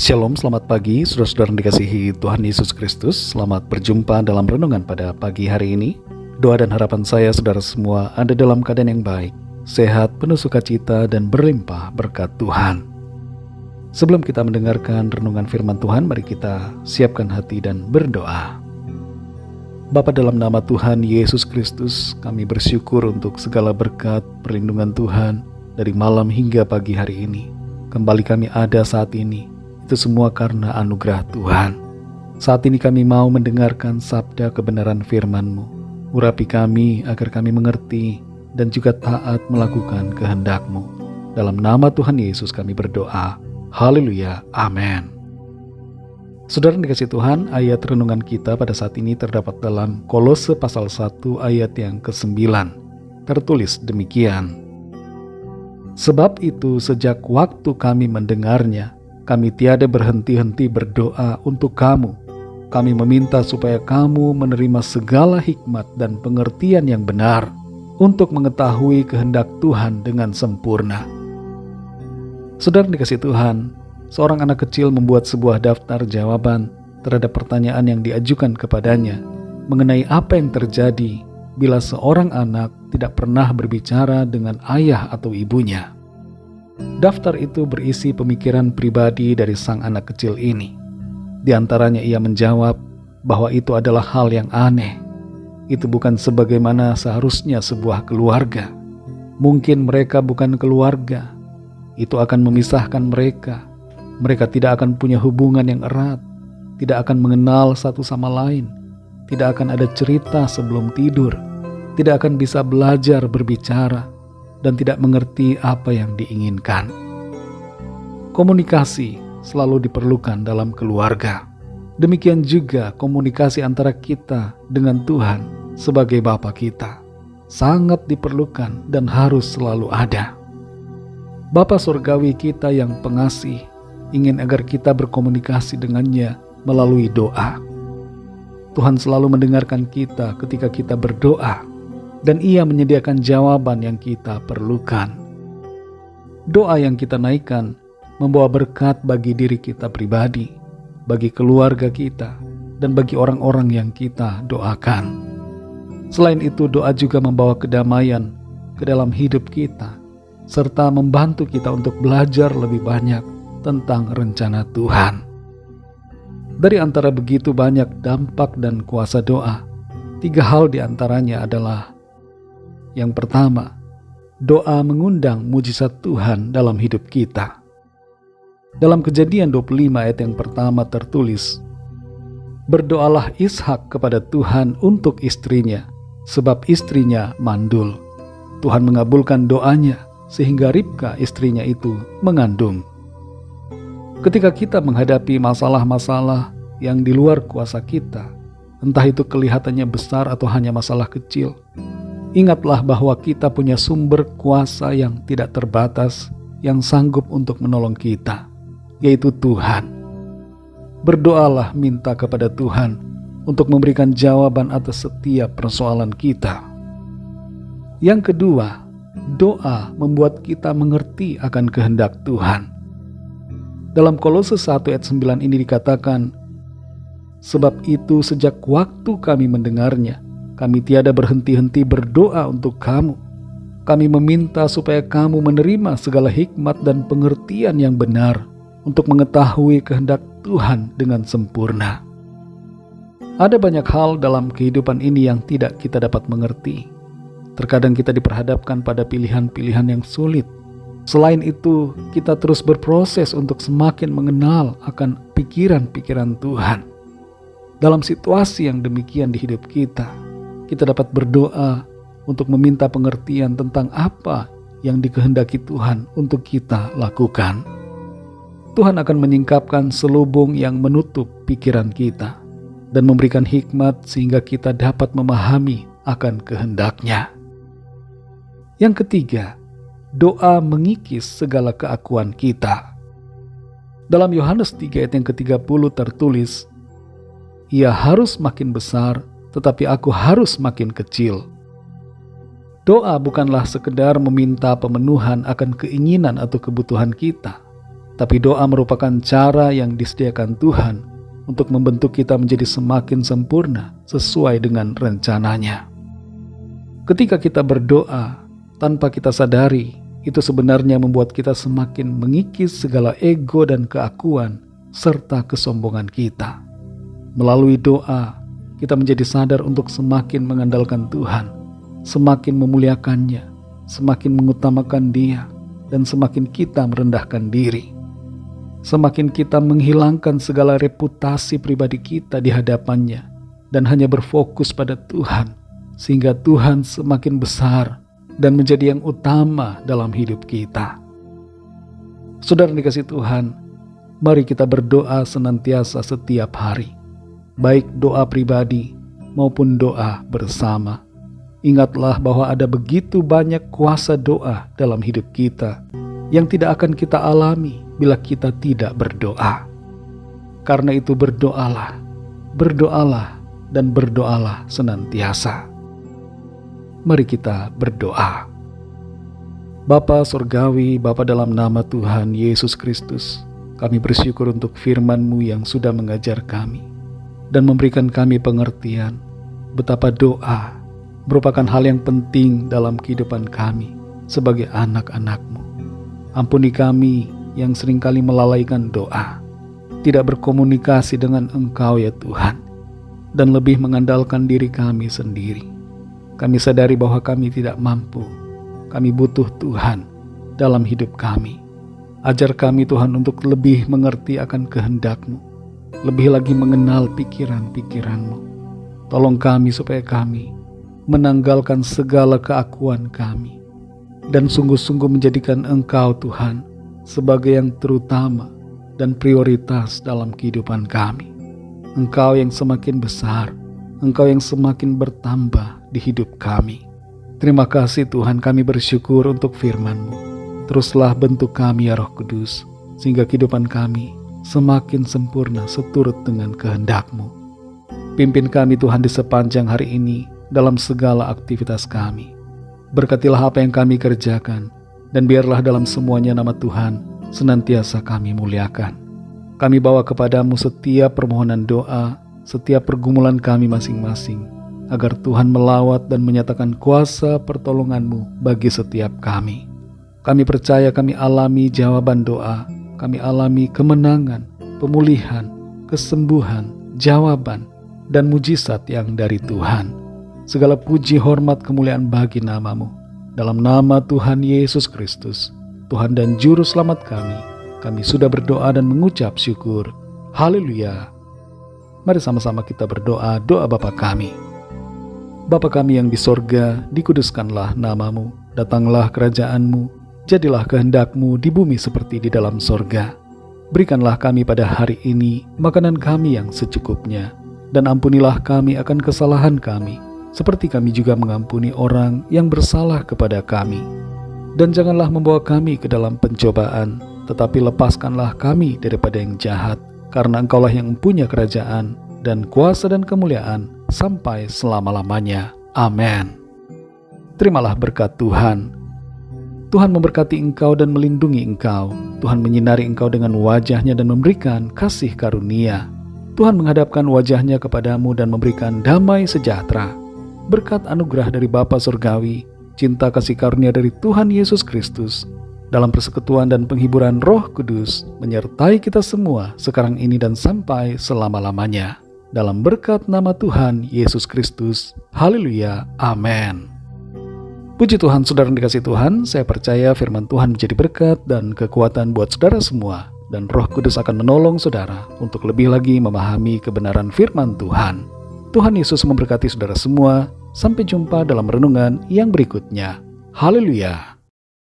Shalom, selamat pagi saudara-saudara yang dikasihi Tuhan Yesus Kristus. Selamat berjumpa dalam renungan pada pagi hari ini. Doa dan harapan saya saudara semua ada dalam keadaan yang baik, sehat, penuh sukacita, dan berlimpah berkat Tuhan. Sebelum kita mendengarkan renungan firman Tuhan, mari kita siapkan hati dan berdoa. Bapa, dalam nama Tuhan Yesus Kristus, kami bersyukur untuk segala berkat perlindungan Tuhan dari malam hingga pagi hari ini. Kembali kami ada saat ini. Itu semua karena anugerah Tuhan. Saat ini kami mau mendengarkan sabda kebenaran firman-Mu. Urapi kami agar kami mengerti dan juga taat melakukan kehendak-Mu. Dalam nama Tuhan Yesus kami berdoa. Haleluya. Amin. Saudara yang dikasihi Tuhan, ayat renungan kita pada saat ini terdapat dalam Kolose pasal 1 ayat yang ke-9. Tertulis demikian. Sebab itu sejak waktu kami mendengarnya, kami tiada berhenti-henti berdoa untuk kamu. Kami meminta supaya kamu menerima segala hikmat dan pengertian yang benar untuk mengetahui kehendak Tuhan dengan sempurna. Saudara dikasihi Tuhan, seorang anak kecil membuat sebuah daftar jawaban terhadap pertanyaan yang diajukan kepadanya mengenai apa yang terjadi bila seorang anak tidak pernah berbicara dengan ayah atau ibunya. Daftar itu berisi pemikiran pribadi dari sang anak kecil ini. Di antaranya ia menjawab bahwa itu adalah hal yang aneh. Itu bukan sebagaimana seharusnya sebuah keluarga. Mungkin mereka bukan keluarga. Itu akan memisahkan mereka. Mereka tidak akan punya hubungan yang erat. Tidak akan mengenal satu sama lain. Tidak akan ada cerita sebelum tidur. Tidak akan bisa belajar berbicara. Dan tidak mengerti apa yang diinginkan. Komunikasi selalu diperlukan dalam keluarga. Demikian juga komunikasi antara kita dengan Tuhan sebagai Bapa kita. Sangat diperlukan dan harus selalu ada. Bapa surgawi kita yang pengasih ingin agar kita berkomunikasi dengannya melalui doa. Tuhan selalu mendengarkan kita ketika kita berdoa. Dan ia menyediakan jawaban yang kita perlukan. Doa yang kita naikkan membawa berkat bagi diri kita pribadi, bagi keluarga kita, dan bagi orang-orang yang kita doakan. Selain itu, doa juga membawa kedamaian ke dalam hidup kita, serta membantu kita untuk belajar lebih banyak tentang rencana Tuhan. Dari antara begitu banyak dampak dan kuasa doa, 3 hal diantaranya adalah: yang pertama, doa mengundang mujizat Tuhan dalam hidup kita. Dalam Kejadian 25 ayat yang pertama tertulis, berdoalah Ishak kepada Tuhan untuk istrinya, sebab istrinya mandul. Tuhan mengabulkan doanya, sehingga Ribka istrinya itu mengandung. Ketika kita menghadapi masalah-masalah yang di luar kuasa kita, entah itu kelihatannya besar atau hanya masalah kecil, ingatlah bahwa kita punya sumber kuasa yang tidak terbatas yang sanggup untuk menolong kita, yaitu Tuhan. Berdoalah minta kepada Tuhan untuk memberikan jawaban atas setiap persoalan kita. Yang kedua, doa membuat kita mengerti akan kehendak Tuhan. Dalam Kolose 1 ayat 9 ini dikatakan, sebab itu sejak waktu kami mendengarnya, kami tiada berhenti-henti berdoa untuk kamu. Kami meminta supaya kamu menerima segala hikmat dan pengertian yang benar untuk mengetahui kehendak Tuhan dengan sempurna. Ada banyak hal dalam kehidupan ini yang tidak kita dapat mengerti. Terkadang kita diperhadapkan pada pilihan-pilihan yang sulit. Selain itu, kita terus berproses untuk semakin mengenal akan pikiran-pikiran Tuhan. Dalam situasi yang demikian di hidup kita dapat berdoa untuk meminta pengertian tentang apa yang dikehendaki Tuhan untuk kita lakukan. Tuhan akan menyingkapkan selubung yang menutup pikiran kita dan memberikan hikmat sehingga kita dapat memahami akan kehendak-Nya. Yang ketiga, doa mengikis segala keakuan kita. Dalam Yohanes 3 ayat yang ke-30 tertulis, ia harus makin besar, tetapi aku harus makin kecil. Doa bukanlah sekedar meminta pemenuhan akan keinginan atau kebutuhan kita, Tapi doa merupakan cara yang disediakan Tuhan untuk membentuk kita menjadi semakin sempurna sesuai dengan rencananya. Ketika kita berdoa tanpa kita sadari, itu sebenarnya membuat kita semakin mengikis segala ego dan keakuan serta kesombongan kita. Melalui doa, kita menjadi sadar untuk semakin mengandalkan Tuhan, semakin memuliakannya, semakin mengutamakan Dia, dan semakin kita merendahkan diri. Semakin kita menghilangkan segala reputasi pribadi kita di hadapannya dan hanya berfokus pada Tuhan, sehingga Tuhan semakin besar dan menjadi yang utama dalam hidup kita. Saudara dikasih Tuhan, mari kita berdoa senantiasa setiap hari, baik doa pribadi maupun doa bersama. Ingatlah bahwa ada begitu banyak kuasa doa dalam hidup kita yang tidak akan kita alami bila kita tidak berdoa. Karena itu berdoalah, berdoalah, dan berdoalah senantiasa. Mari kita berdoa. Bapa Surgawi, Bapa dalam nama Tuhan Yesus Kristus, kami bersyukur untuk firman-Mu yang sudah mengajar kami dan memberikan kami pengertian betapa doa merupakan hal yang penting dalam kehidupan kami sebagai anak-anak-Mu. Ampuni kami yang seringkali melalaikan doa, tidak berkomunikasi dengan Engkau ya Tuhan, dan lebih mengandalkan diri kami sendiri. Kami sadari bahwa kami tidak mampu, kami butuh Tuhan dalam hidup kami. Ajar kami Tuhan untuk lebih mengerti akan kehendak-Mu, lebih lagi mengenal pikiran-pikiran-Mu. Tolong kami supaya kami menanggalkan segala keakuan kami, dan sungguh-sungguh menjadikan Engkau Tuhan sebagai yang terutama dan prioritas dalam kehidupan kami. Engkau yang semakin besar, Engkau yang semakin bertambah di hidup kami. Terima kasih Tuhan, kami bersyukur untuk firman-Mu. Teruslah bentuk kami ya Roh Kudus, sehingga kehidupan kami semakin sempurna seturut dengan kehendak-Mu. Pimpin kami Tuhan di sepanjang hari ini dalam segala aktivitas kami. Berkatilah apa yang kami kerjakan, dan biarlah dalam semuanya nama Tuhan senantiasa kami muliakan. Kami bawa kepadamu setiap permohonan doa, setiap pergumulan kami masing-masing, agar Tuhan melawat dan menyatakan kuasa pertolongan-Mu bagi setiap kami. Kami percaya kami alami jawaban doa, kami alami kemenangan, pemulihan, kesembuhan, jawaban, dan mujizat yang dari Tuhan. Segala puji, hormat, kemuliaan bagi nama-Mu. Dalam nama Tuhan Yesus Kristus, Tuhan dan Juru Selamat kami sudah berdoa dan mengucap syukur. Haleluya. Mari sama-sama kita berdoa doa Bapa kami. Bapa kami yang di sorga, dikuduskanlah nama-Mu, datanglah kerajaan-Mu, jadilah kehendak-Mu di bumi seperti di dalam sorga. Berikanlah kami pada hari ini makanan kami yang secukupnya, dan ampunilah kami akan kesalahan kami, seperti kami juga mengampuni orang yang bersalah kepada kami. Dan janganlah membawa kami ke dalam pencobaan, tetapi lepaskanlah kami daripada yang jahat, karena Engkaulah yang mempunyai kerajaan, dan kuasa dan kemuliaan, sampai selama-lamanya. Amin. Terimalah berkat Tuhan. Tuhan memberkati engkau dan melindungi engkau. Tuhan menyinari engkau dengan wajah-Nya dan memberikan kasih karunia. Tuhan menghadapkan wajah-Nya kepadamu dan memberikan damai sejahtera. Berkat anugerah dari Bapa Surgawi, cinta kasih karunia dari Tuhan Yesus Kristus, dalam persekutuan dan penghiburan Roh Kudus, menyertai kita semua sekarang ini dan sampai selama-lamanya. Dalam berkat nama Tuhan Yesus Kristus. Haleluya. Amin. Puji Tuhan, saudara yang dikasih Tuhan, saya percaya firman Tuhan menjadi berkat dan kekuatan buat saudara semua, dan Roh Kudus akan menolong saudara untuk lebih lagi memahami kebenaran firman Tuhan. Tuhan Yesus memberkati saudara semua. Sampai jumpa dalam renungan yang berikutnya. Haleluya.